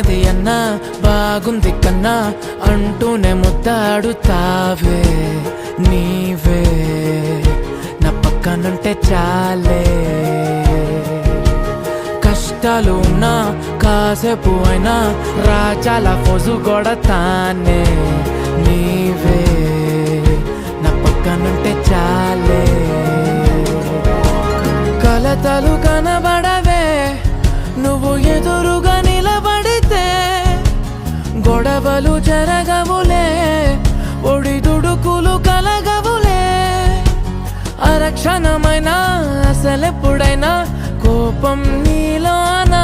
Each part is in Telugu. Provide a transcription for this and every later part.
నేనేది అన్నా బాగుంది కన్నా అంటూనే ముద్దాడుతావే నీవే నా పక్కనుంటే చాలే. కష్టాలు ఉన్నా కాసేపు అయినా రాజాల ఫోజు కొడతానే నీవే నా పక్కనుంటే చాలే. కలతలు కనబడవే నువ్వు ఎదురుగా నిలబడితే, గొడవలు జరగవులే ఒడిదుడుకులు కలగవులే. అరక్షణమైనా అసలెప్పుడైనా కోపం నీలోనా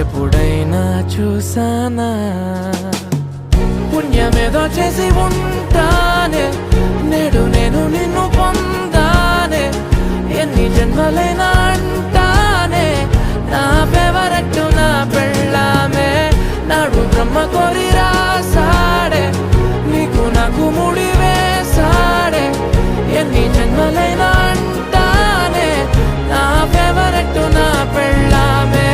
ఎప్పుడైనా చూసానా? పుణ్యమేదో చేసి ఉంటానే నేడు నేను నిన్ను పొందానే. ఎన్ని జన్మలైనా అంటానే నా ఫేవరెట్ నా పెళ్ళామే. నాడు బ్రహ్మ కోరి రాసాడే నీకు నాకు ముడి వేసాడే. ఎన్ని జన్మలైనా అంటానే నా ఫేవరెట్ నా పెళ్ళామే.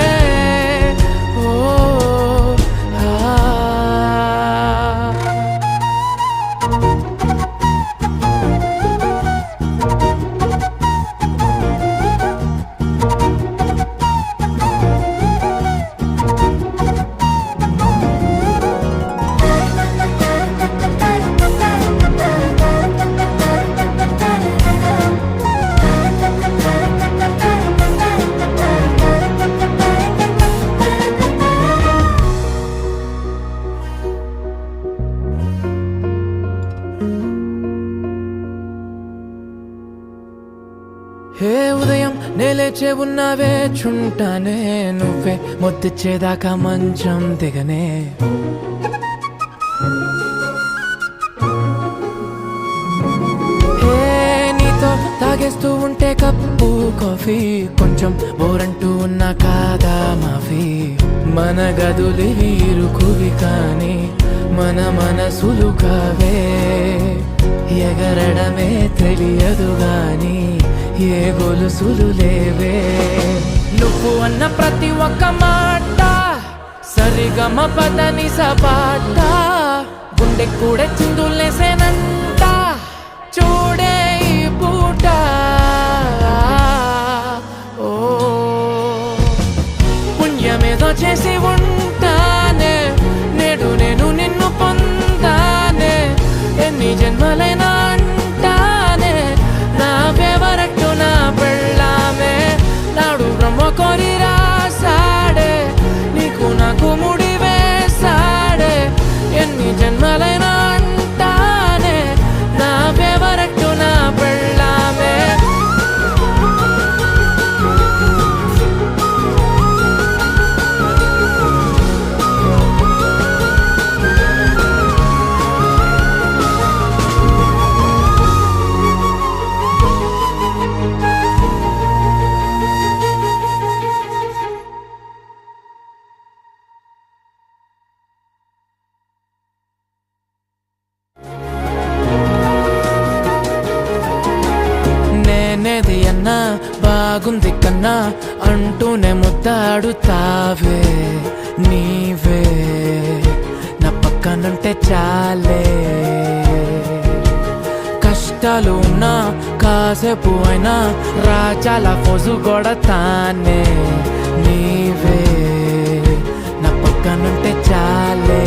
హే ఉదయం నేలేచే ఉన్నావే చుంటానే నువ్వే ముద్దిచ్చేదాకా మంచం దిగనే. హే నీతో తాగేస్తూ ఉంటే కప్పు కాఫీ కొంచెం బోరంటూ ఉన్నా కాదా మాఫీ. మన గదులు వీరుకువి కానీ మన మనసులు కావే. ఎగరడమే తెలియదు గాని ఏ గొలుసులు లేవే. నువ్వు అన్న ప్రతి ఒక్క మాట సరిగమ పదని సపాట. గుండె కూడా చిందులేసేనంట చూడే ఈ పూట. ఓ పుణ్యమేదో చేసి ఉంటానే నేడు నేను నిన్ను పొందానే. ఎన్ని జన్మలైనా అంటానే నా ఫేవరెట్ నా పెళ్ళామే. నాడు బ్రహ్మ కోరి రాసాడే నీకు నాకు ముడి వేసాడే. ఎన్ని జన్మలైనా అంటానే నా ఫేవరెట్ నా పెళ్ళామే. నేనేది అన్నా బాగుంది కన్నా అంటూనే ముద్దాడుతావే నీవే నా పక్కనుంటే చాలే. కష్టాలు ఉన్నా కాసేపు అయినా రాజాల ఫోజు కొడతానే నీవే నా పక్కనుంటే చాలే.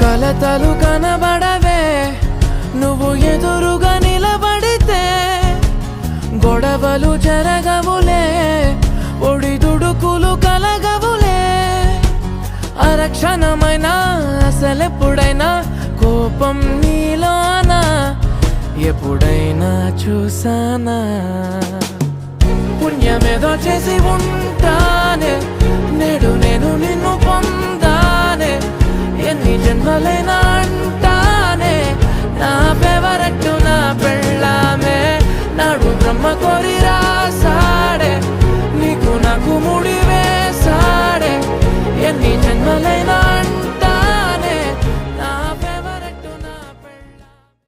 కలతలు కనబడవే నువ్వు ఎదురుగా నిలబడితే, గొడవలు జరగవులే ఒడిదుడుకులు కలగవులే. అరక్షణమైనా అసలెప్పుడైనా కోపం నీలోనా ఎప్పుడైనా చూసానా? పుణ్యమేదో చేసి ఉంటానే నేడు నేను నిన్ను పొందానే. ఎన్ని జన్మలైనా